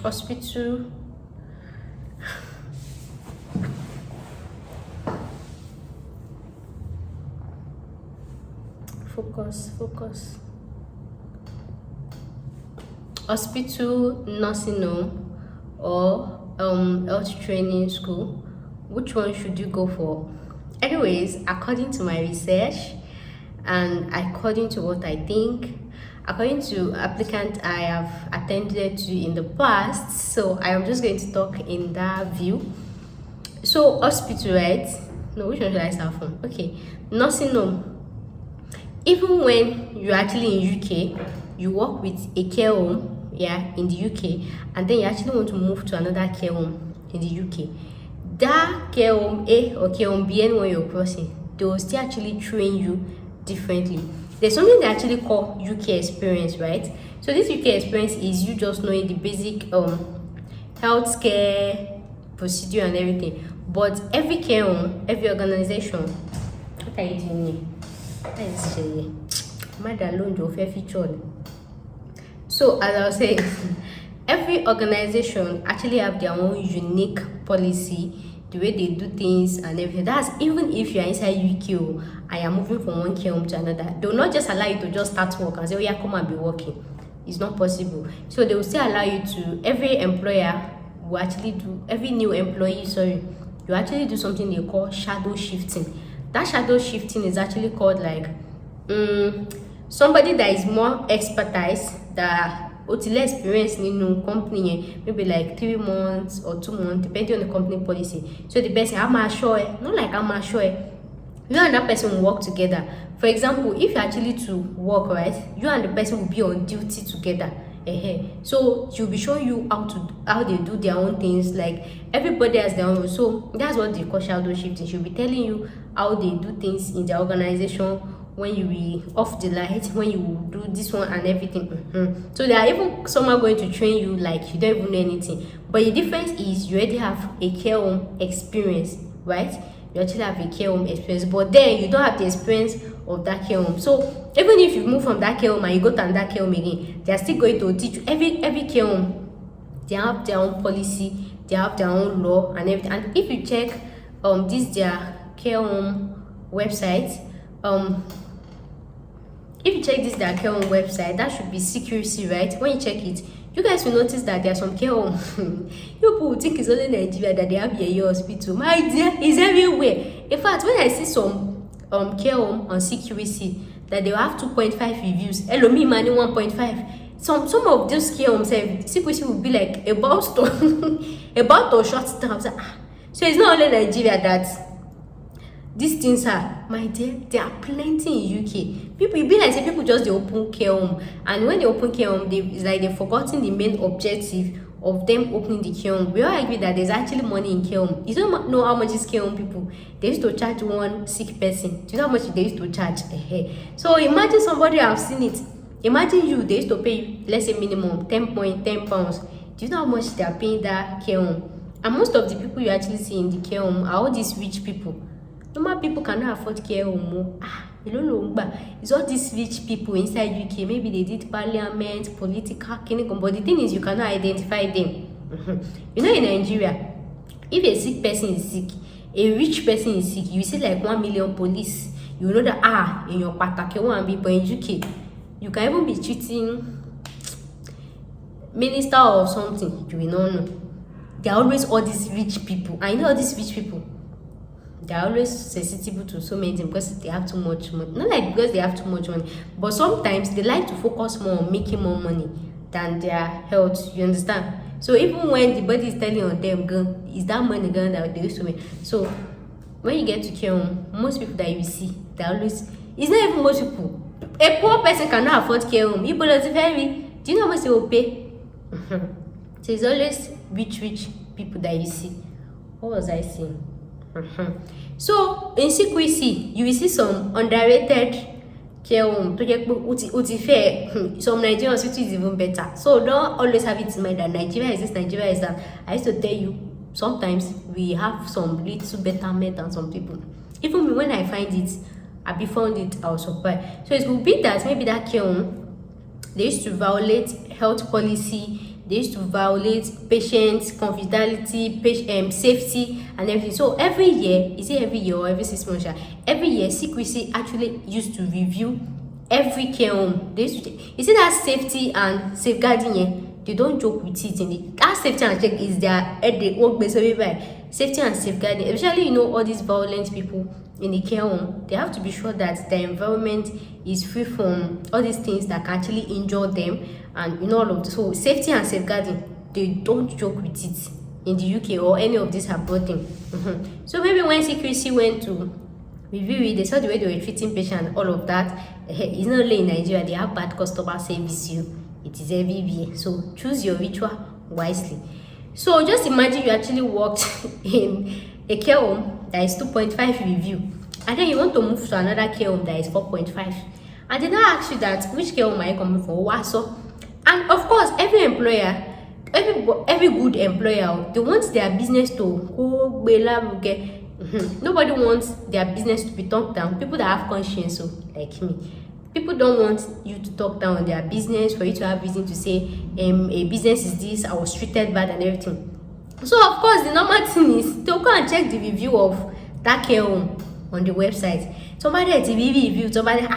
Hospital. Focus. Hospital, nursing home, or health training school. Which one should you go for? Anyways, according to my research and according to what I think, according to applicant I have attended to in the past, so I am just going to talk in that view. So hospital, right? No, which one should I start from? Okay, nursing home. Even when you're actually in UK, you work with a care home, yeah, in the UK, and then you actually want to move to another care home in the UK. That care home A or care home B, when you're crossing, they will still actually train you differently. There's something they actually call UK experience, right? So this UK experience is you just knowing the basic healthcare procedure and everything. But every care home, every organization, what are you doing here? So as I was saying, every organization actually have their own unique policy, the way they do things and everything. That's even if you're inside UK and you're moving from one care home to another, they will not just allow you to just start work and say, oh yeah, come and be working. It's not possible. So they will still allow you to, every employer will actually do, every new employee, you actually do something they call shadow shifting. That shadow shifting is actually called like somebody that is more expertise, that less experience in the company, maybe like 3 months or 2 months, depending on the company policy. So the person, not like I'm sure, you and that person will work together. For example, if you actually to work, right, you and the person will be on duty together. So she'll be showing you how they do their own things. Like everybody has their own. So that's what they call shadow shifting. She'll be telling you how they do things in their organization, when you be off the light, when you do this one and everything. So they are even someone going to train you like you don't even know anything. But the difference is you already have a care home experience, right? You actually have a care home experience, but then you don't have the experience of that care home. So even if you move from that care home and you go to another care home again, they are still going to teach you. Every care home, they have their own policy, they have their own law and everything. And if you check this their care home website, if you check this their care home website, that should be secrecy, right? When you check it, you guys will notice that there are some care home. You people will think it's only Nigeria that they have a hospital. My dear, it's everywhere. In fact, when I see some care home on secrecy that they will have 2.5 reviews, hello me money 1.5. Some of those care homes secrecy will be like about to shut down. So it's not only Nigeria that these things are, my dear, there are plenty in UK. People, it be like say people just they open care home, and when they open care home, it's like they've forgotten the main objective of them opening the care home. We all agree that there's actually money in care home. You don't know how much is care home people. They used to charge one sick person. Do you know how much they used to charge? So imagine somebody have seen it. Imagine you, they used to pay you, let's say minimum 10 pounds. Do you know how much they are paying that care home? And most of the people you actually see in the care home are all these rich people. Normal people cannot afford care home. You don't know, but it's all these rich people inside UK. Maybe they did parliament, political, but the thing is you cannot identify them. You know, in Nigeria, if a sick person is sick, a rich person is sick, you see like 1 million police. You know that in your patake one be, but in UK, you can even be treating minister or something. You will not know. There are always all these rich people. I know all these rich people. They are always sensitive to so many things because they have too much money. Not like because they have too much money, but sometimes they like to focus more on making more money than their health. You understand? So even when the body is telling on them, is that money going that they used to make? So when you get to care home, most people that you see, they always, it's not even most people. A poor person cannot afford care home. People are very, do you know how much they will pay? So it's always rich people that you see. What was I saying? So in secrecy, you will see some underrated care home. Some Nigerian hospital is even better. So don't always have it in mind that Nigeria is this, Nigeria is that. I used to tell you, sometimes we have some little betterment than some people. Even when I find it, I found it, I was surprised. So it could be that maybe that care home, they used to violate health policy, they used to violate patients' confidentiality, safety, and everything. So every year, is it every year or every 6 months? Every year, secrecy actually used to review every care home. They used to, you see that safety and safeguarding here, they don't joke with it. That safety and check is their head, they work basically by safety and safeguarding. Especially, all these violent people in the care home, they have to be sure that the environment is free from all these things that can actually injure them, and all of this. So safety and safeguarding, they don't joke with it in the UK or any of this abroad thing. So maybe when secrecy went to review it, they saw the way they were treating patients and all of that. It's not only in Nigeria, they have bad customer service. It is everywhere. So choose your ritual wisely. So just imagine you actually worked in a care home that is 2.5 review, and then you want to move to another care home that is 4.5, and they now ask you that which care home are you coming for? Waso. And of course, every employer, every good employer, they want their business to go bela. Nobody wants their business to be talked down. People that have conscience, so like me, people don't want you to talk down on their business, for you to have reason to say a business is this, I was treated bad and everything. So of course, the normal thing is they'll go and check the review of that care home on the website. Somebody at the review, somebody,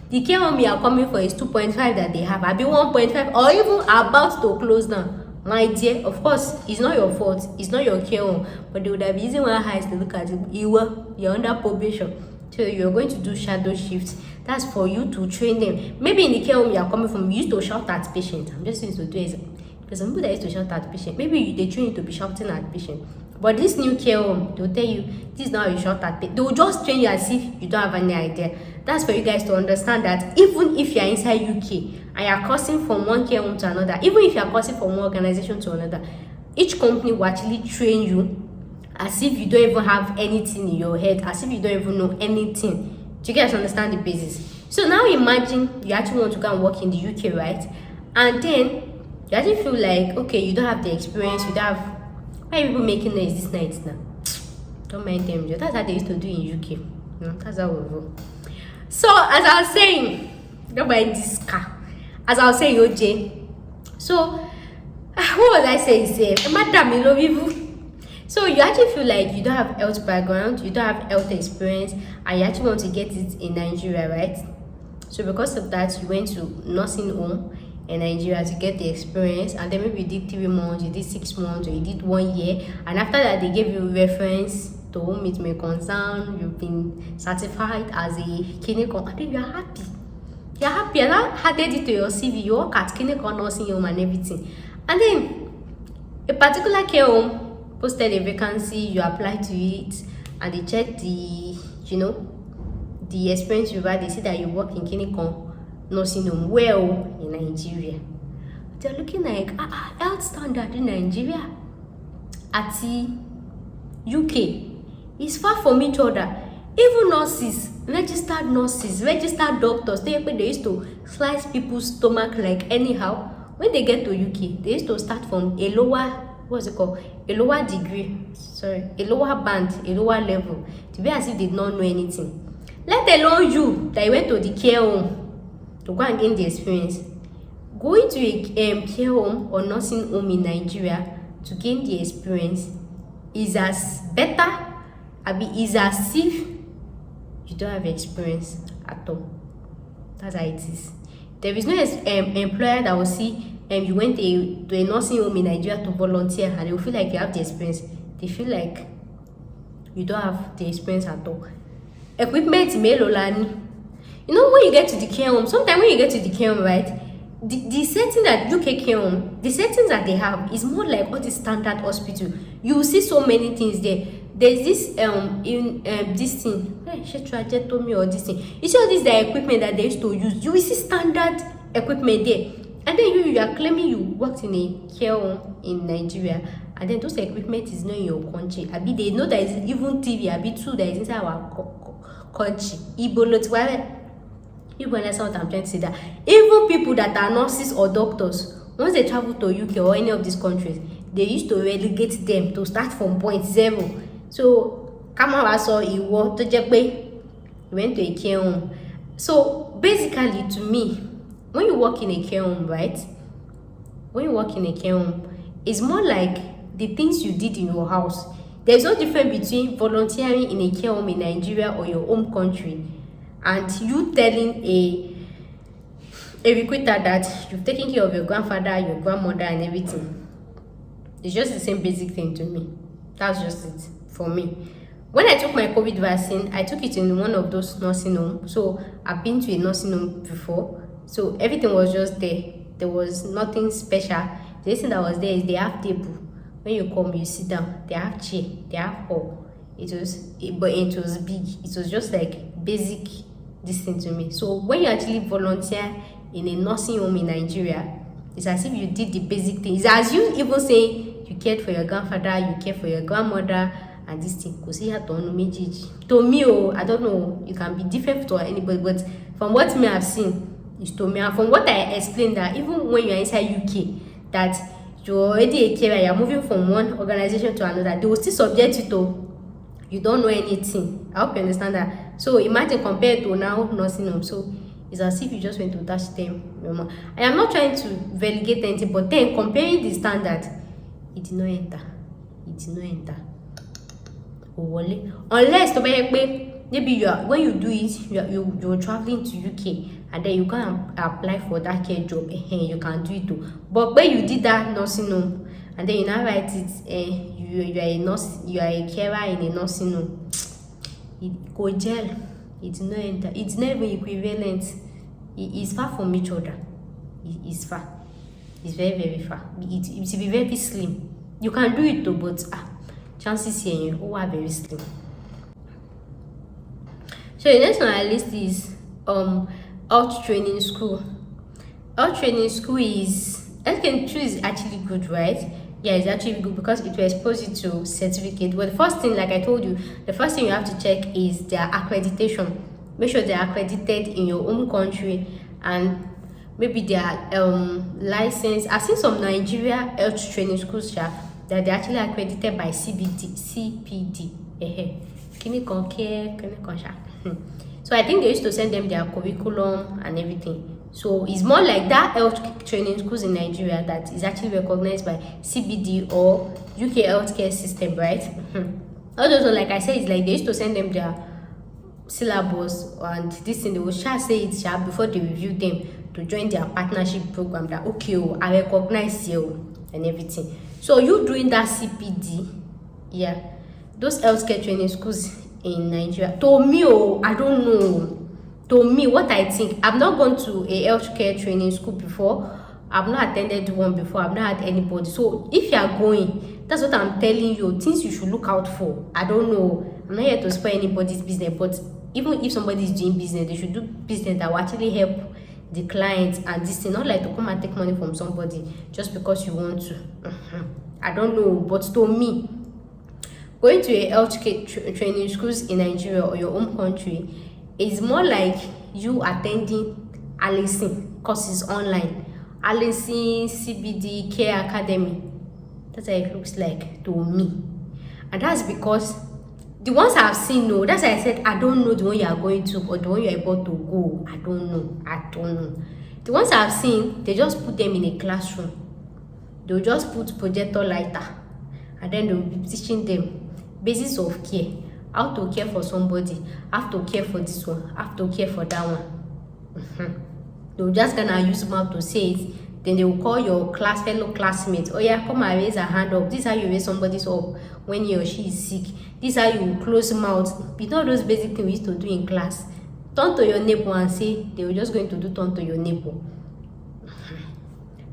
the care home you are coming for is 2.5 that they have, I'll be 1.5 or even about to close down. My dear, of course, it's not your fault, it's not your care home, but they would have using one eyes to look at it. You're under probation, so you're going to do shadow shifts. That's for you to train them. Maybe in the care home you are coming from, you used to shout at patients. I'm just used to do it. Because some people that used to shout at patient, maybe they train you to be shouting at patient. But this new care home, they'll tell you this is not how you shout at patient. They will just train you as if you don't have any idea. That's for you guys to understand that even if you're inside UK and you're crossing from one care home to another, even if you're crossing from one organization to another, each company will actually train you as if you don't even have anything in your head, as if you don't even know anything. Do you guys understand the basis? So now imagine you actually want to go and work in the UK, right? And then you actually feel like, okay, you don't have the experience, you don't have, why are people making noise this night now? Don't mind them, that's how they used to do in UK. That's how we go. So as I was saying, don't buy this car. As I was saying, OJ. So what was I saying? Madam, love you. So you actually feel like you don't have health background, you don't have health experience, and you actually want to get it in Nigeria, right? So because of that, you went to nursing home in Nigeria to get the experience, and then maybe you did 3 months, you did 6 months, or you did 1 year, and after that they gave you reference to whom it may concern. You've been certified as a clinical, and then you're happy. You're happy, and I added it to your CV. You work at clinical nursing home and everything, and then a particular care home posted a vacancy, you apply to it, and they check the the experience you've had. They see that you work in clinical nursing home well in Nigeria. They're looking like health standard in Nigeria at the UK is far from each other. Even nurses, registered doctors, they used to slice people's stomach like anyhow. When they get to UK, they used to start from a lower, a lower degree, a lower band, a lower level, to be as if they did not know anything. Let alone you that went to the care home to go and gain the experience. Going to a care home or nursing home in Nigeria to gain the experience is as better, is as if you don't have experience at all. That's how it is. There is no employer that will see you went to a nursing home in Nigeria to volunteer, and they will feel like you have the experience. They feel like you don't have the experience at all. Equipment melolani. When you get to the care home, sometimes when you get to the care home, right, the setting that UK care home, the settings that they have is more like all the standard hospital. You will see so many things there. There's this this thing. She tried to tell me all this thing. You see all this the equipment that they used to use. You will see standard equipment there. And then you are claiming you worked in a care home in Nigeria, and then those equipment is not in your country. They know that is even TV, too, that is inside our country. You understand what I'm trying to say? That even people that are nurses or doctors, once they travel to UK or any of these countries, they used to relegate them to start from point 0. So, Kama saw he went to a care home. So basically, to me, when you work in a care home, right? when you work in a care home, it's more like the things you did in your house. There's no difference between volunteering in a care home in Nigeria or your home country and you telling a recruiter that you've taken care of your grandfather, your grandmother, and everything. It's just the same basic thing to me. That's just it for me. When I took my COVID vaccine, I took it in one of those nursing homes. So I've been to a nursing home before. So everything was just there. There was nothing special. The thing that was there is they have table. When you come, you sit down. They have chair. They have hall. But it was big. It was just like basic this thing to me. So when you actually volunteer in a nursing home in Nigeria, it's as if you did the basic things. It's as you even say you cared for your grandfather, you cared for your grandmother, and this thing. To me, I don't know, you can be different to anybody, but from what me I've seen, it's to me, and from what I explained, that even when you're inside UK, that you're already a carer, you're moving from one organization to another, they will still subject you to you don't know anything. I hope you understand that. So imagine compared to now nursing home. So it's as if you just went to touch them. I am not trying to validate anything, but then comparing the standard, it did not enter. It did not enter. Unless maybe you are, when you do it, you're traveling to UK and then you can apply for that care job. You can do it too. But when you did that nursing home and then you now write it, you are a nurse, you are a carer in a nursing home, it go gel. It did not enter. It's not even equivalent. It's far from each other. It's far. It's very, very far. It will be very slim. You can do it too, but chances here are very slim. So the next on our list is health training school. Health training school is actually good, right? Yeah, it's actually good because it will expose you to certificate. But the first thing, like I told you, the first thing you have to check is their accreditation. Make sure they are accredited in your own country and maybe their license. I've seen some Nigeria health training schools that they're actually accredited by CPD. So I think they used to send them their curriculum and everything. So it's more like that health training schools in Nigeria that is actually recognized by CBD or UK healthcare system, right? All those, like I said, it's like they used to send them their syllabus and this thing. They will say it before they review them to join their partnership program. That okay, I recognize you and everything. So you doing that CPD, yeah, those healthcare training schools in Nigeria. To me, I don't know. To me, what I think, I've not gone to a healthcare training school before. I've not attended one before. I've not had anybody. So if you are going, that's what I'm telling you. Things you should look out for. I don't know. I'm not here to spoil anybody's business, but even if somebody is doing business, they should do business that will actually help the client and this thing. Not like to come and take money from somebody just because you want to. I don't know, but to me, going to a healthcare training schools in Nigeria or your home country is more like you attending Alison courses online. Alison CBD Care Academy. That's how it looks like to me. And that's because the ones I've seen, no, that's why I said I don't know the one you are going to or the one you are about to go. I don't know. The ones I've seen, they just put them in a classroom. They'll just put projector lighter and then they'll be teaching them basis of care. How to care for somebody, how to care for this one, how to care for that one. They'll just gonna use mouth to say it. Then they will call your fellow classmates. Oh yeah, come and raise a hand up. This is how you raise somebody's up when he or she is sick. This is how you close mouth. With all those basic things we used to do in class. Turn to your neighbor and say they were just going to do turn to your neighbor.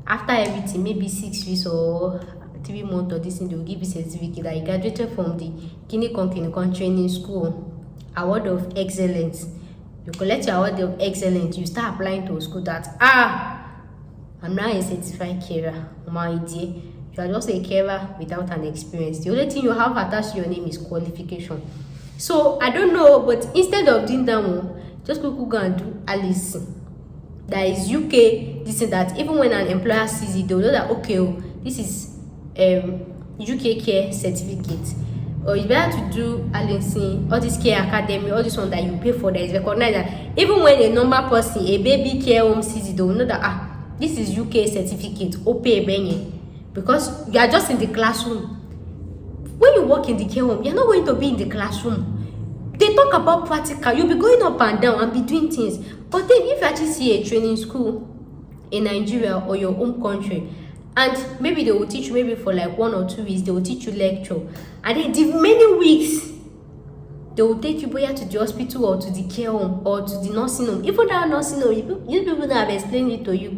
After everything, maybe 6 weeks or 3 months or this thing, they will give you a certificate that you graduated from the Clinical training school, award of excellence. You collect your award of excellence, you start applying to a school that I'm not a certified carer, my dear. You are just a carer without an experience. The only thing you have attached to your name is qualification. So I don't know, but instead of doing that one, just go and do Alice. That is UK. This is that even when an employer sees it, they'll know that okay, this is UK care certificate. Or it's better to do Alison, all this care academy, all this one that you pay for that is recognized that even when a normal person, a baby care home sees it, they will know that this is UK certificate, OPE benye, because you are just in the classroom. When you work in the care home, you're not going to be in the classroom. They talk about practical, you'll be going up and down and be doing things. But then if you actually see a training school in Nigeria or your home country, and maybe they will teach you, maybe for like 1 or 2 weeks, they will teach you lecture, and then the many weeks they will take you to the hospital or to the care home or to the nursing home. Even that nursing home, you people that have explained it to you,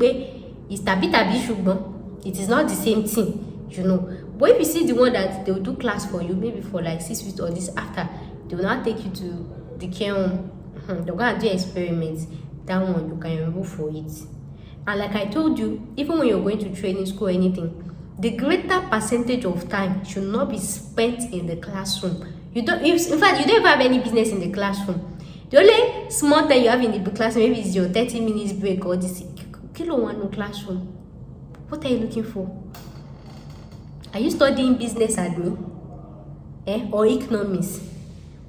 it's tabi shugban. It is not the same thing, you know. But if you see the one that they will do class for you, maybe for like 6 weeks or this after, they will not take you to the care home. They're going to do experiments. That one, you can enroll for it. And like I told you, even when you're going to training school or anything, the greater percentage of time should not be spent in the classroom. In fact, you don't even have any business in the classroom. The only small time you have in the classroom, maybe it's your 30 minutes break or this. Kilo one no classroom. What are you looking for? Are you studying business admin? Or economics?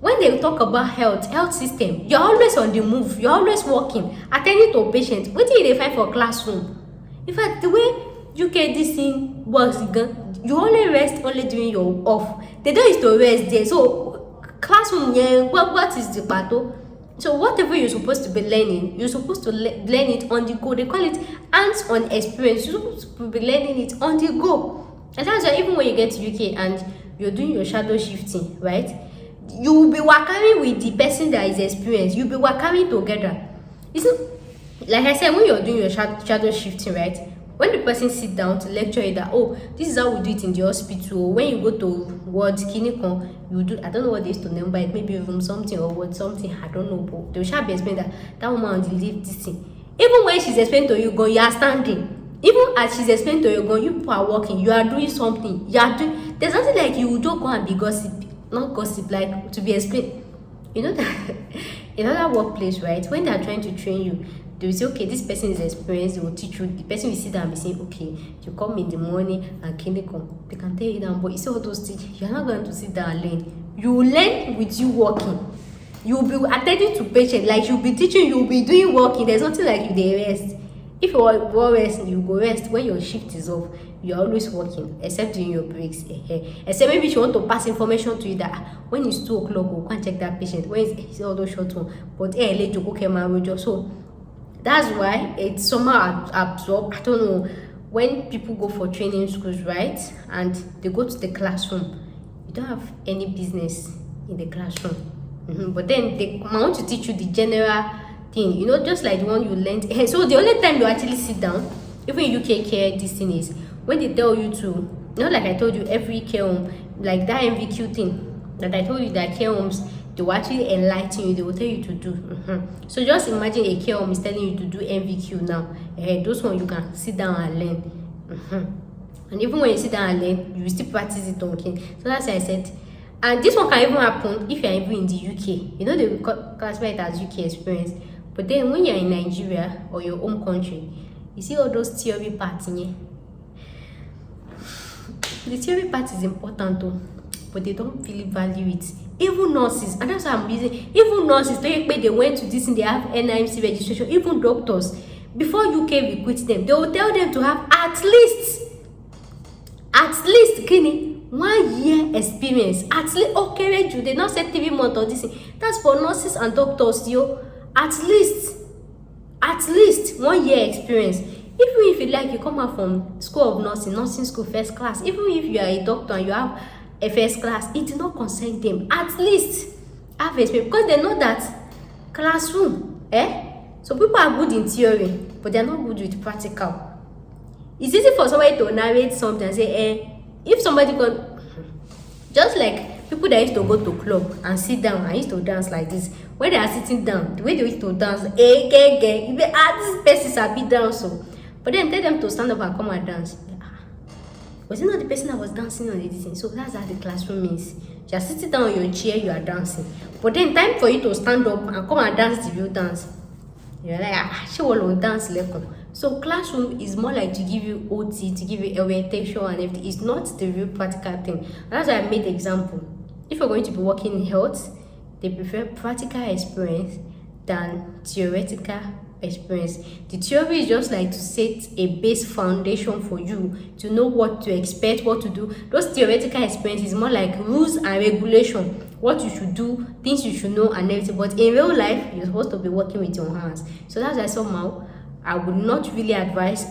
When they talk about health system, you're always on the move, you're always working, attending to patients. What do they find for classroom? In fact, the way UK this thing works, you only rest only during your off. They don't used to rest there. So classroom, yeah, what is the battle? So whatever you're supposed to be learning, you're supposed to learn it on the go. They call it hands-on experience. You're supposed to be learning it on the go. And that's why even when you get to UK and you're doing your shadow shifting, right? You will be working with the person that is experienced. You'll be working together. Like I said, when you're doing your shadow shifting, right? When the person sit down to lecture you that, oh, this is how we do it in the hospital. When you go to ward clinical, you do, I don't know what they used to name, but maybe room something or what something, I don't know. But they shall be explaining that woman on the lift this thing. Even when she's explaining to you, go, you are standing. Even as she's explaining to you, go, you people are working, you are doing something. You are doing. There's nothing like you will just go and be gossip, not gossip, like to be explained. You know that in other workplace, right? When they are trying to train you, they will say, okay, this person is experienced, they will teach you. The person will sit down and be saying, okay, you come in the morning and clinical. They can tell you that, but you see all those things, you're not going to sit down and learn. You will learn with you working. You will be attending to patients, like you'll be teaching, you'll be doing working. There's nothing like you they rest. If you want rest, you go rest. When your shift is off, you're always working, except during your breaks. Except maybe you want to pass information to you that when it's 2 o'clock, go and check that patient. When it's all those short one, but late you go okay, so that's why it's somehow absorbed. I don't know, when people go for training schools, right, and they go to the classroom, you don't have any business in the classroom. But then they want to teach you the general thing, you know, just like the one you learned. So the only time you actually sit down, even in UK care, this thing is when they tell you to, you know, like I told you, every care home, like that MVQ thing that I told you, that care homes, they will actually enlighten you, they will tell you to do. So just imagine a care home is telling you to do MVQ now. Those ones you can sit down and learn. And even when you sit down and learn, you will still practice it on okay. So that's why I said, and this one can even happen if you're even in the UK. You know, they will classify it as UK experience. But then when you're in Nigeria or your home country, you see all those theory parts in here. The theory part is important though, but they don't really value it. Even nurses, and that's why I'm using, even nurses, they went to this and they have NIMC registration. Even doctors, before UK recruit them, they will tell them to have at least Kenny, 1 year experience. At least, okay, they not say 3 months or this thing. That's for nurses and doctors, yo. At least 1 year experience. Even if you like, you come out from school of nursing school first class. Even if you are a doctor and you have a first class, it did not concern them. At least have experience, because they know that classroom, so people are good in theory, but they're not good with practical. It's easy for somebody to narrate something and say, if somebody got, just like people that used to go to club and sit down and used to dance like this, when they are sitting down, the way they used to dance, this person is a bit down, so, but then tell them to stand up and come and dance. Was it not the person that was dancing on the thing? So that's how the classroom means. You are sitting down on your chair, you are dancing. But then time for you to stand up and come and dance the real dance. You're like, she will dance level. So classroom is more like to give you OT, to give you orientation and everything. It's not the real practical thing. And that's why I made the example. If you're going to be working in health, they prefer practical experience than theoretical experience. The theory is just like to set a base foundation for you to know what to expect, what to do. Those theoretical experiences is more like rules and regulation, what you should do, things you should know and everything. But in real life, you're supposed to be working with your hands. So that's why somehow I would not really advise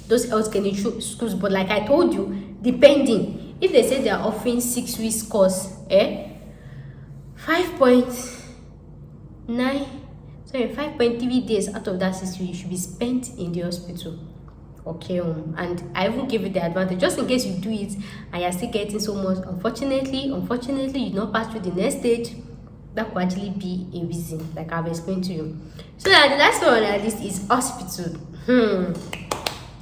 those health training schools. But like I told you, depending, if they say they are offering 6 weeks course, 5.3 days out of that 6 weeks should be spent in the hospital. Okay, and I even give you the advantage just in case you do it and you're still getting so much. Unfortunately, you not pass through the next stage. That could actually be a reason, like I've explained to you. So that the last one on our list is hospital.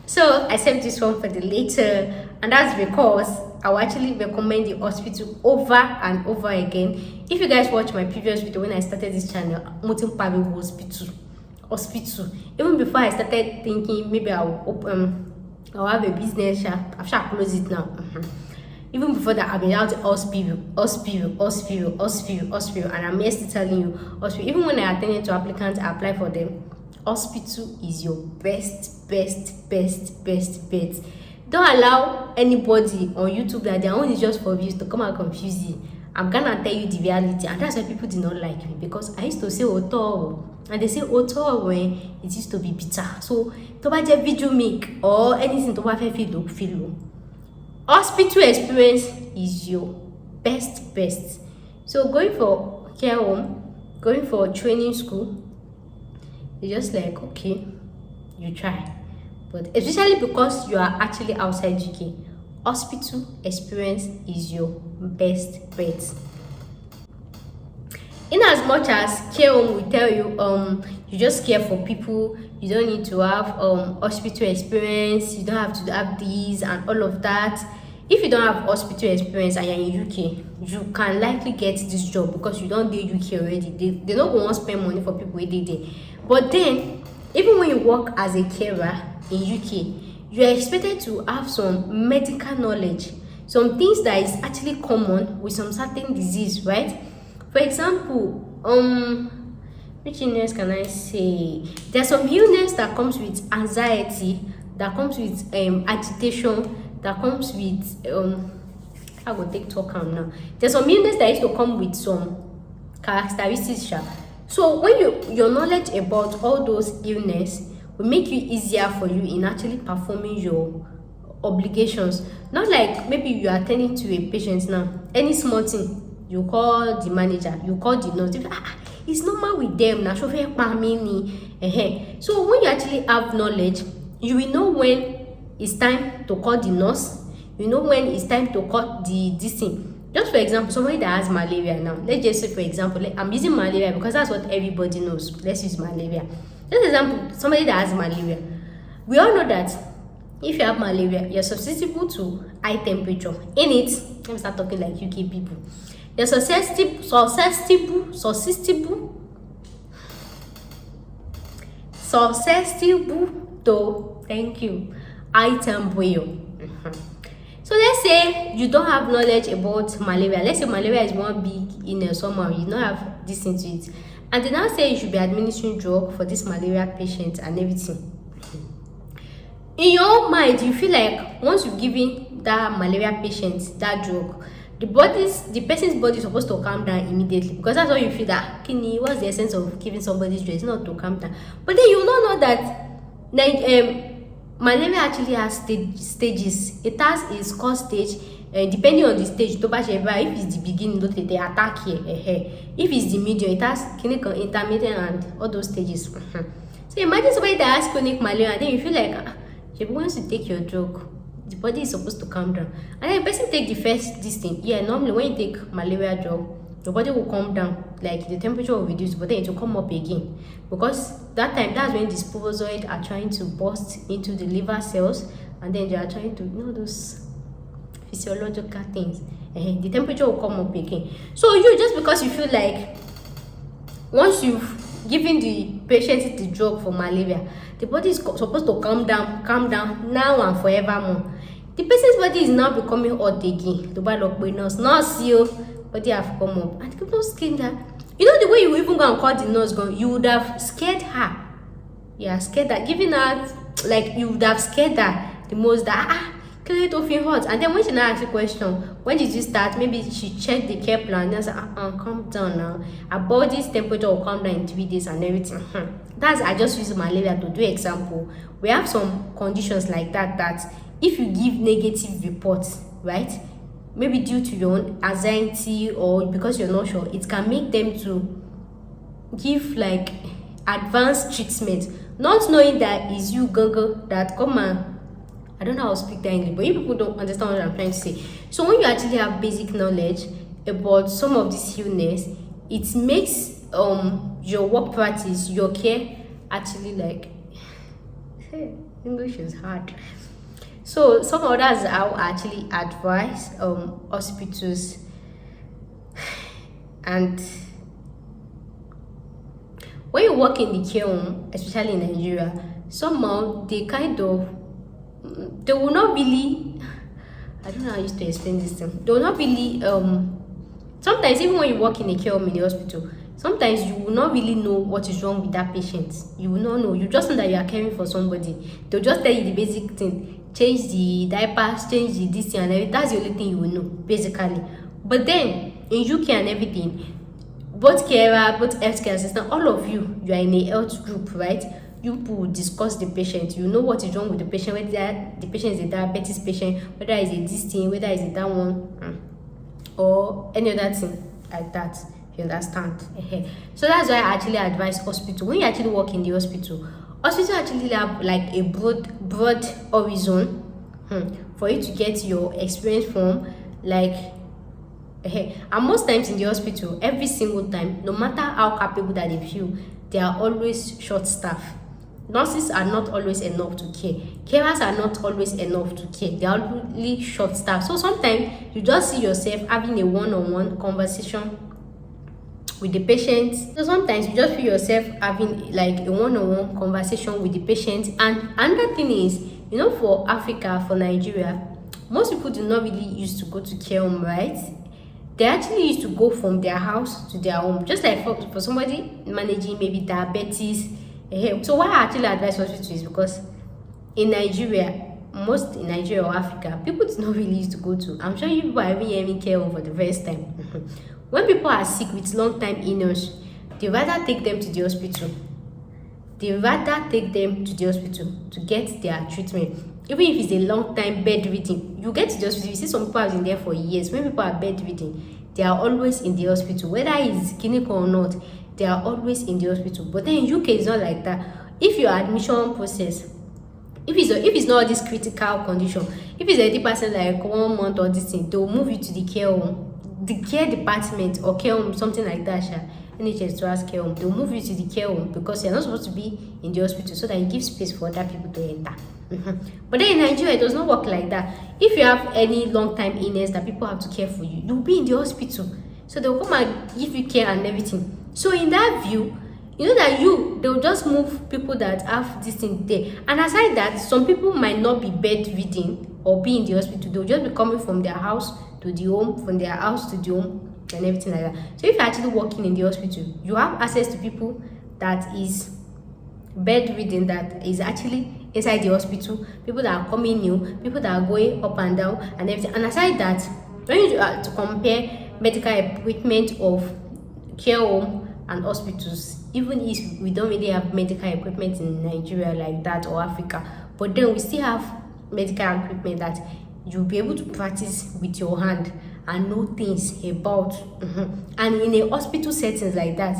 So I saved this one for the later, and that's because I will actually recommend the hospital over and over again. If you guys watch my previous video when I started this channel, hospital. Even before I started thinking maybe I'll have a business, I've closed it now. Even before that, I've been out to hospital, and I'm still telling you, hospital. Even when I attended to applicants, I apply for them. Hospital is your best bet. Don't allow anybody on YouTube that their own is just for views to come and confuse you. I'm gonna tell you the reality, and that's why people did not like me, because I used to say auto, and they say auto when it used to be bitter. So to buy a video make or anything to buy feel. Hospital experience is your best. So going for care home, going for training school, it's just like, okay, you try. But especially because you are actually outside UK, hospital experience is your best bet. In as much as care home will tell you you just care for people, you don't need to have hospital experience, you don't have to have these and all of that. If you don't have hospital experience and you're in UK, you can likely get this job because you don't do UK already. They don't want to spend money for people where they there. But then, even when you work as a carer in UK, you are expected to have some medical knowledge, some things that is actually common with some certain disease, right? For example, which illness can I say? There's some illness that comes with anxiety, that comes with agitation, that comes with I will take talk on now. There's some illness that used to come with some characteristics. So when your knowledge about all those illness will make you easier for you in actually performing your obligations. Not like maybe you are attending to a patient now, any small thing, you call the manager, you call the nurse. It's normal with them now. So when you actually have knowledge, you will know when it's time to call the nurse. You know when it's time to call this thing. Just for example, somebody that has malaria now. Let's just say, for example, I'm using malaria because that's what everybody knows. Let's use malaria. Just example, somebody that has malaria. We all know that if you have malaria, you're susceptible to high temperature. In it, let me start talking like UK people. You're susceptible to, thank you, high temperature. So let's say you don't have knowledge about malaria. Let's say malaria is one big illness somehow, you don't have this into it. And they now say you should be administering drug for this malaria patient and everything. In your mind, you feel like once you've given that malaria patient that drug, the person's body is supposed to calm down immediately, because that's what you feel, that kidney, what's the essence of giving somebody drug? It's not to calm down. But then you don't know that malaria actually has stages. It has its core stage, depending on the stage. If it's the beginning, they attack here. If it's the medium, it has clinical, intermediate, and all those stages. So imagine somebody that has chronic malaria, and then you feel like once you take your drug, the body is supposed to calm down. And then the person take the first thing. Yeah, normally when you take malaria drug, your body will calm down, like the temperature will reduce, but then it will come up again, because that's when the sporozoids are trying to burst into the liver cells, and then they are trying to, those physiological things. The temperature will come up again. So you, just because you feel like once you've given the patient the drug for malaria, the body is supposed to calm down now and forevermore. The person's body is now becoming hot again. The body nurse body have come up, and people scared that. The way you even go and call the nurse, you would have scared her. you are scared that giving her, like, you would have scared her the most, that can it feel hot? And then when she now asks the question, when did you start? Maybe she checked the care plan and said, calm down now. Her body's temperature will come down in 3 days and everything. That's, I just use malaria to do example. We have some conditions like that, that if you give negative reports, right, maybe due to your own anxiety or because you're not sure, it can make them to give like advanced treatment, not knowing that is you Google that come and, I don't know how to speak that English, but you people don't understand what I'm trying to say. So when you actually have basic knowledge about some of this illness, it makes your work practice, your care, actually like English is hard. So some others I will actually advise hospitals, and when you work in the care home, especially in Nigeria, somehow they kind of, they will not really, I don't know how I used to explain this thing. They will not really sometimes even when you work in a care home in the hospital, sometimes you will not really know what is wrong with that patient. You will not know. You just know that you are caring for somebody. They'll just tell you the basic thing. Change the diapers, change the this thing and everything. That's the only thing you will know, basically. But then in UK and everything, both carer, both healthcare assistant, all of you are in a health group, right? You will discuss the patient. You know what is wrong with the patient, whether the patient is a diabetes patient, whether it's a this thing, whether it's a that one, or any other thing like that. You understand? So that's why I actually advise hospital. When you actually work in the hospital actually have like a broad horizon for you to get your experience from, like, and most times in the hospital, every single time, no matter how capable that they feel, they are always short staff. Nurses are not always enough to care. Carers are not always enough to care. They are only short staff. So sometimes you just see yourself having a one-on-one conversation with the patient. So sometimes you just feel yourself having like a one-on-one conversation with the patient. And another thing is, you know, for Africa, for Nigeria, most people do not really used to go to care home, right? They actually used to go from their house to their home, just like for somebody managing maybe diabetes. So why I actually advise hospitals is because in Nigeria, most in Nigeria or Africa, people do not really used to go to. I'm sure you people are even hearing care home for the first time. When people are sick with long-time illness, they rather take them to the hospital. They rather take them to the hospital to get their treatment. Even if it's a long-time bedridden, you get to the hospital. You see some people have been there for years. When people are bedridden, they are always in the hospital. Whether it's clinical or not, they are always in the hospital. But then in UK, it's not like that. If your admission process, if it's not this critical condition, if it's a person like 1 month or this thing, they'll move you to the care home, the care department or care home, something like that. NHS to ask care home, they'll move you to the care home because you're not supposed to be in the hospital, so that you give space for other people to enter. But then in Nigeria, it does not work like that. If you have any long-time illness that people have to care for you, you'll be in the hospital, so they'll come and give you care and everything. So in that view, you know that they'll just move people that have this thing there. And aside that, some people might not be bedridden or be in the hospital. They'll just be coming from their house to the home, from their house to the home, and everything like that. So if you're actually working in the hospital, you have access to people that is bedridden, that is actually inside the hospital, people that are coming new, people that are going up and down and everything. And aside that, when you to compare medical equipment of care home and hospitals, even if we don't really have medical equipment in Nigeria like that or Africa, but then we still have medical equipment that you'll be able to practice with your hand and know things about. And in a hospital settings like that,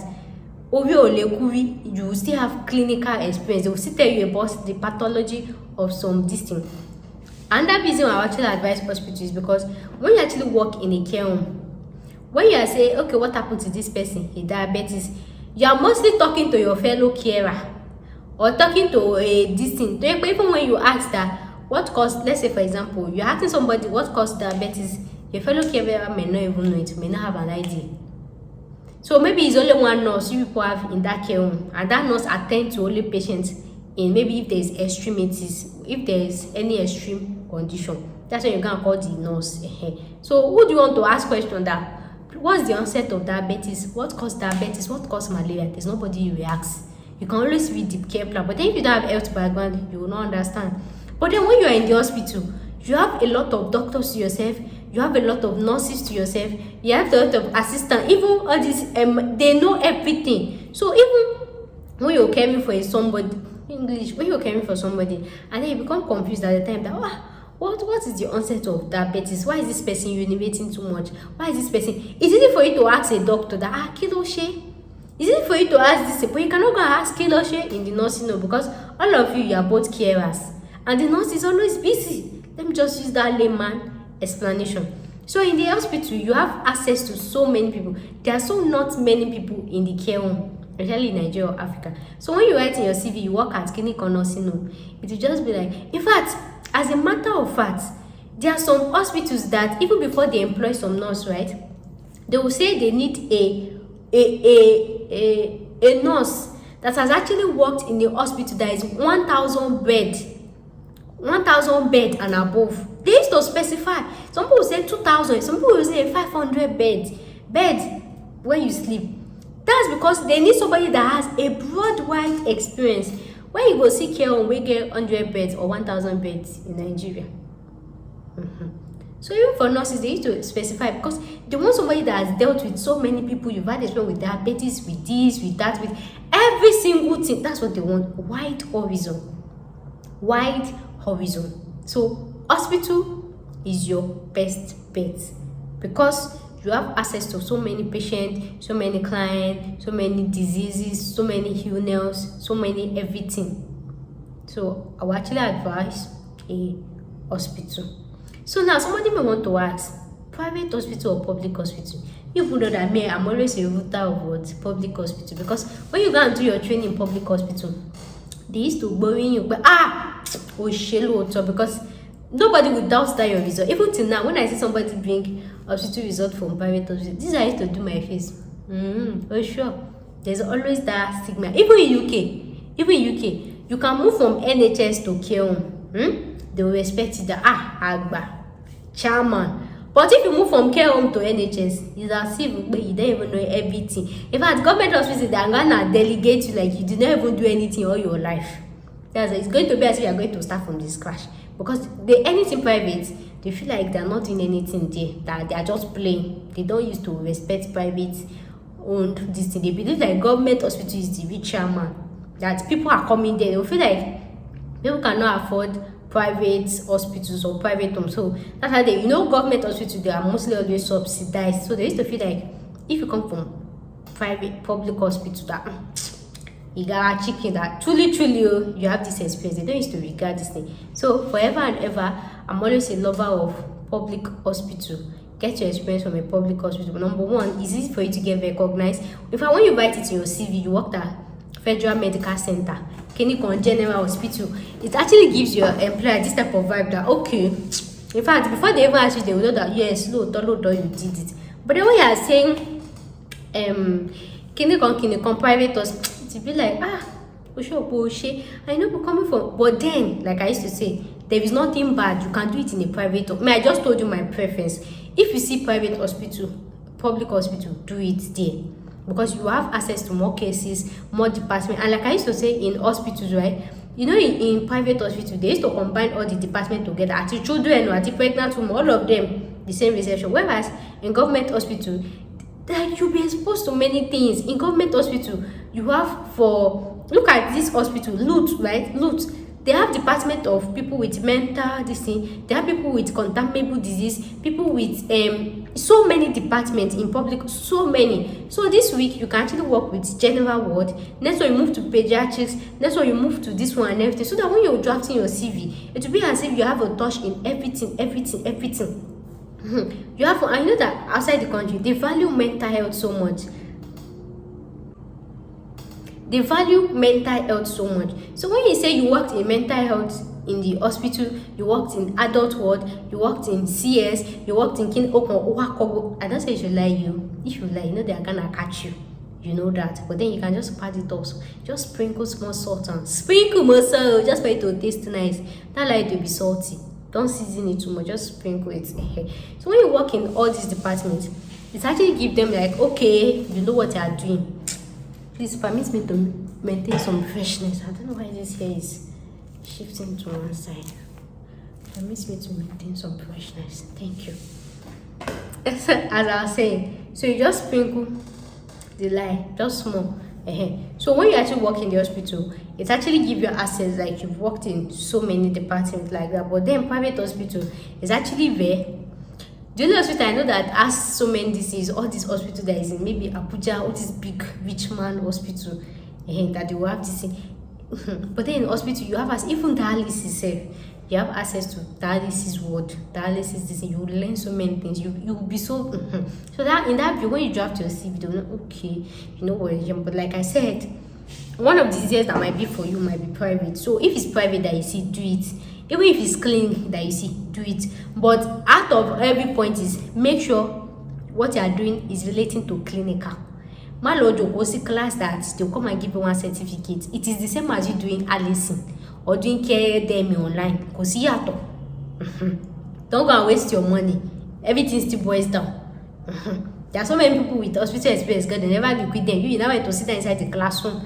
you still have clinical experience. They will still tell you about the pathology of some this thing. And that reason I actually advise hospitals is because when you actually work in a care home, when you are saying, okay, what happened to this person, he diabetes, you are mostly talking to your fellow carer or talking to a this thing. Even when you ask that, what caused, let's say for example, you're asking somebody what caused diabetes, your fellow carer may not even know it, may not have an idea. So maybe it's only one nurse you people have in that care home, and that nurse attend to only patients in maybe if there's extremities, if there's any extreme condition. That's when you're gonna call the nurse. So who do you want to ask question that? What's the onset of diabetes? What caused diabetes? What caused malaria? There's nobody you will ask. You can always read the care plan. But then if you don't have health background, you will not understand. But then when you are in the hospital, you have a lot of doctors to yourself, you have a lot of nurses to yourself, you have a lot of assistants, even all these they know everything. So even when you're caring for somebody, when you're caring for somebody, and then you become confused at the time that what is the onset of diabetes? Why is this person urinating too much? Why is this person? It's easy for you to ask a doctor that kiloshe. It's easy for you to ask this, but you cannot go and ask kiloshe in the nursing home because all of you are both carers, and the nurse is always busy. Let me just use that layman explanation. So in the hospital, you have access to so many people. There are so not many people in the care home, especially in Nigeria or Africa. So when you write in your CV, you work at clinic or nursing home, it will just be like, in fact, as a matter of fact, there are some hospitals that even before they employ some nurse, right, they will say they need a nurse that has actually worked in the hospital that is 1,000 bed and above. They used to specify. Some people say 2,000, some people will say 500 bed when you sleep. That's because they need somebody that has a broad wide experience. When you go see care home, we get 100 beds or 1,000 beds in Nigeria. So even for nurses, they used to specify because they want somebody that has dealt with so many people. You've had experience with diabetes, with this, with that, with every single thing. That's what they want. Wide horizon. So hospital is your best bet because you have access to so many patients, so many clients, so many diseases, so many illness, so many everything. So I would actually advise a hospital. So now somebody may want to ask, private hospital or public hospital? You know that I'm always a router of what public hospital, because when you go and do your training in public hospital, they used to bury you, but because nobody would doubt that your result. Even till now, when I see somebody bring hospital result from private hospital, this is how I used to do my face. Sure. There's always that stigma. Even in UK, you can move from NHS to care home. They will respect it that Agba, chairman. But if you move from care home to NHS, it's as if you don't even know everything. In fact, government hospitals, they are gonna delegate you like you did not even do anything all your life. It's going to be as if you are going to start from the scratch. Because anything private, they feel like they are not doing anything there, that they are just playing. They don't used to respect private owned this thing. They believe like government hospital is the rich chairman, that people are coming there. They will feel like people cannot afford private hospitals or private homes. So that's how government hospitals, they are mostly always subsidized. So they used to feel like if you come from public hospital, that you got a chicken that truly you have this experience. They don't used to regard this thing. So forever and ever, I'm always a lover of public hospital. Get your experience from a public hospital. Number one, it's easy for you to get recognized. In fact, when you write it in your CV, you worked at Federal Medical Center, clinic or general hospital, it actually gives your employer this type of vibe that okay. In fact, before they even ask you, they will know that yes, you did it. But then when you are saying clinic on private hospital, to be like I know we're coming from, but then like I used to say, there is nothing bad. You can do it in a private. I just told you my preference. If you see private hospital, public hospital, do it there because you have access to more cases, more departments. And like I used to say in hospitals, right? In private hospital, they used to combine all the departments together. At the children or at the pregnant women, all of them the same reception. Whereas in government hospital, like you'll be exposed to many things. In government hospital, you have look at this hospital, Loot, right? Loot. They have department of people with mental disease. They have people with contaminable disease. People with so many departments in public, so many. So this week you can actually work with general ward. Next one you move to pediatrics. Next one you move to this one and everything. So that when you're drafting your CV, it will be as if you have a touch in everything. You have, I know that outside the country they value mental health so much. They value mental health so much. So when you say you worked in mental health in the hospital, you worked in adult ward, you worked in CS, you worked in I don't say you should lie you. If you lie, they are gonna catch you. You know that. But then you can just pad it off. Just sprinkle small salt on. Sprinkle more salt just for it to taste nice. Not like it to be salty. Don't season it too much, just sprinkle it. So when you work in all these departments, it actually give them like, okay, you know what you are doing. Please permit me to maintain some freshness. I don't know why this hair is shifting to one side. Permits me to maintain some freshness. Thank you. As I was saying, so you just sprinkle the lye, just small. So when you actually work in the hospital, it actually gives you access like you've worked in so many departments like that. But then private hospital is actually there. The only hospital I know that has so many diseases, all this hospital that is in maybe Abuja, all this big rich man hospital, that they will have this thing. But then in hospital you have as even dialysis safe. You have access to dialysis ward, dialysis this, you will learn so many things. You will be so so that in that view, when you draft your CV, they'll know, okay, you know what. But like I said, one of the easiest that might be for you might be private. So if it's private that you see, do it. Even if it's clinic that you see, do it. But out of every point is make sure what you are doing is relating to clinical. My lord, you go see class that they'll come and give you one certificate. It is the same as you doing Alison or doing care demi online. Because you have to. Don't go and waste your money. Everything still boils down. There are so many people with hospital experience, God, they never be with them. You never have to sit inside the classroom.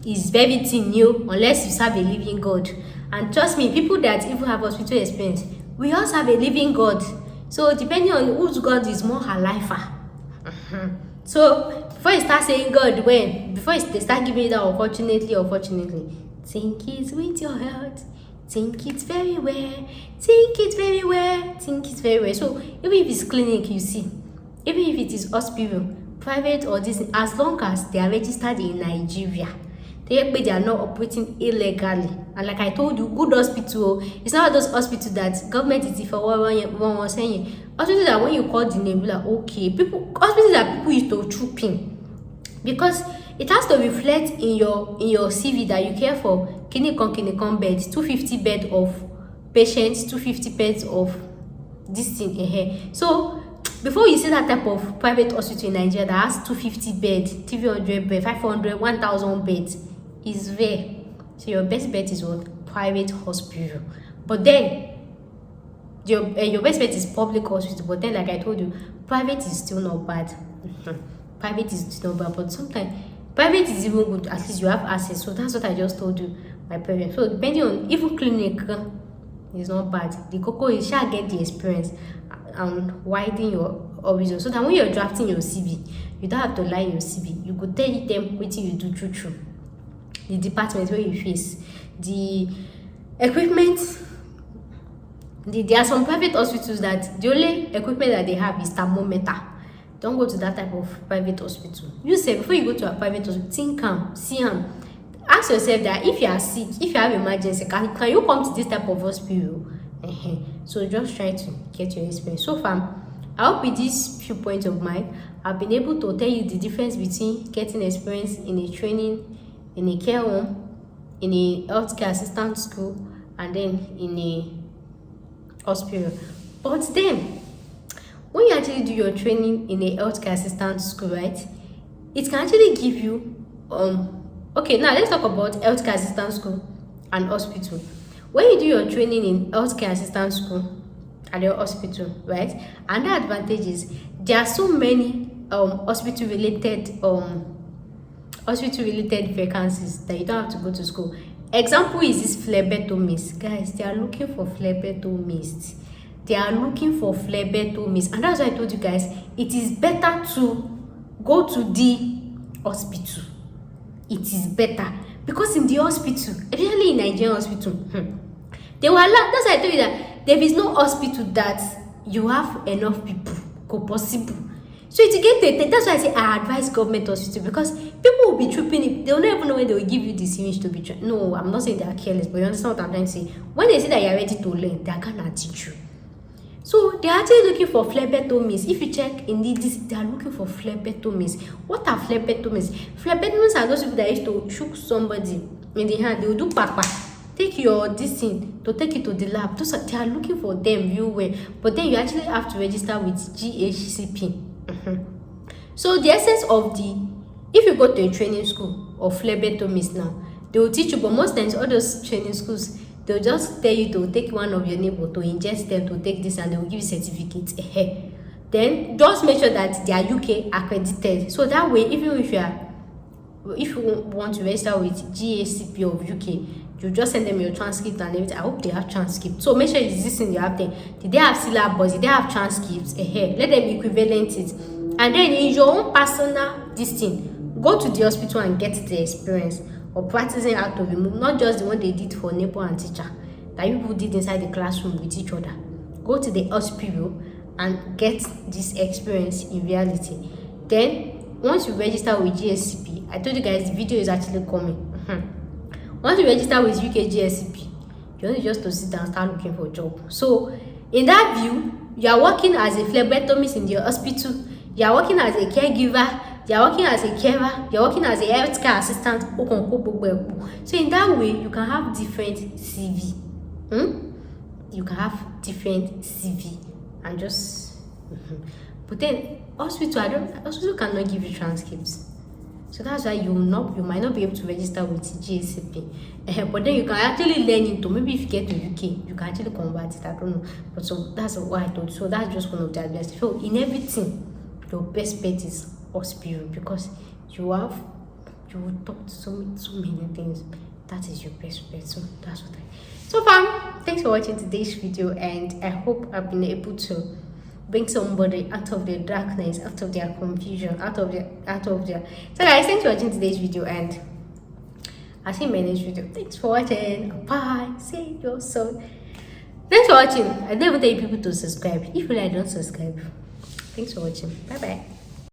It's very new unless you serve a living God. And trust me, people that even have hospital experience, we also have a living God. So depending on whose God is more alive. So before you start saying God, before they start giving you that unfortunately, think it with your heart. Think it very well. Think it very well. Think it very well. So even if it's clinic, you see, even if it is hospital, private or this, as long as they are registered in Nigeria, they are not operating illegally. And like I told you, good hospital, it's not those hospitals that government is for one was saying. Hospitals that when you call the name, like okay, hospitals that people used to troop in, because it has to reflect in your CV that you care for clinic on beds, 250 beds of patients, 250 beds of this thing here. So before you see that type of private hospital in Nigeria that has 250 beds, 300 beds, 500, 1,000 beds, is there. So your best bet is what? Private hospital. But then your best bet is public hospital. But then like I told you, private is still not bad. Private is still not bad, but sometimes private is even good. At least you have access. So that's what I just told you, my parents. So depending on, even clinic is not bad. The cocoa is shall get the experience and widen your horizon, so that when you're drafting your CV, you don't have to lie in your CV. You could tell them what you do true. The department where you face, the equipment. There are some private hospitals that the only equipment that they have is thermometer. Don't go to that type of private hospital. You say before you go to a private hospital, think calm, see him. Ask yourself that if you are sick, if you have emergency, can you come to this type of hospital? So just try to get your experience. So far, I hope with these few points of mine, I've been able to tell you the difference between getting experience in a training, in a care home, in a healthcare assistant school, and then in a hospital. But then, when you actually do your training in a healthcare assistant school, right, it can actually give you okay, now let's talk about healthcare assistant school and hospital. When you do your training in healthcare assistant school and your hospital, right, another advantage is there are so many hospital related vacancies that you don't have to go to school. Example is this phlebotomist. Guys, they are looking for phlebotomists. And that's why I told you guys, it is better to go to the hospital. It is better because in the hospital, especially in Nigerian hospital, they will allow. That's why I told you that there is no hospital that you have enough people go possible. So to get that's why I say I advise government hospital, because people will be tripping it. They will not even know when they will give you this image to be trained. No, I'm not saying they are careless, but you understand what I'm trying to say. When they say that you are ready to learn, they are gonna teach you. So they are actually looking for phlebotomists. If you check in this, they are looking for phlebotomists. What are phlebotomists? Phlebotomists are those people that used to shook somebody in the hand. They will do papa. Take your this thing to take it to the lab. They are looking for them real well. But then you actually have to register with GHCP. So the essence of if you go to a training school of phlebotomist now, they will teach you, but most times all those training schools, they'll just tell you to take one of your neighbor to ingest them to take this, and they will give you certificates. Then just make sure that they are UK accredited, so that way even if you are if you want to register with GACP of UK, you just send them your transcript and everything. I hope they have transcript. So make sure it's this thing you have there. Did they have syllabus? Did they have transcripts? Let them equivalent it. And then in your own personal this thing, go to the hospital and get the experience of practicing how to remove, not just the one they did for neighbor and teacher that people did inside the classroom with each other. Go to the hospital and get this experience in reality. Then once you register with GSCP, I told you guys the video is actually coming. Once you register with UK GSCP, you only just to sit down and start looking for a job. So in that view, you are working as a phlebotomist in your hospital, you are working as a caregiver, you are working as a carer, you are working as a healthcare assistant. So in that way, you can have different CV. You can have different CV and just but then hospital cannot give you transcripts. So that's why you might not be able to register with GSCP. But then you can actually learn into, maybe if you get to UK, you can actually convert it. I don't know. But so that's what I thought. So that's just one of the advice. So in everything, your best bet is hospital, because you will talk to so many things. That is your best bet. So that's what so fam, thanks for watching today's video, and I hope I've been able to bring somebody out of their darkness, out of their confusion, out of their so guys, thanks for watching today's video, and I'll see you in my next video. Thanks for watching. Bye. See you soon. Thanks for watching. I never tell people to subscribe. If you like, don't subscribe. Thanks for watching. Bye bye.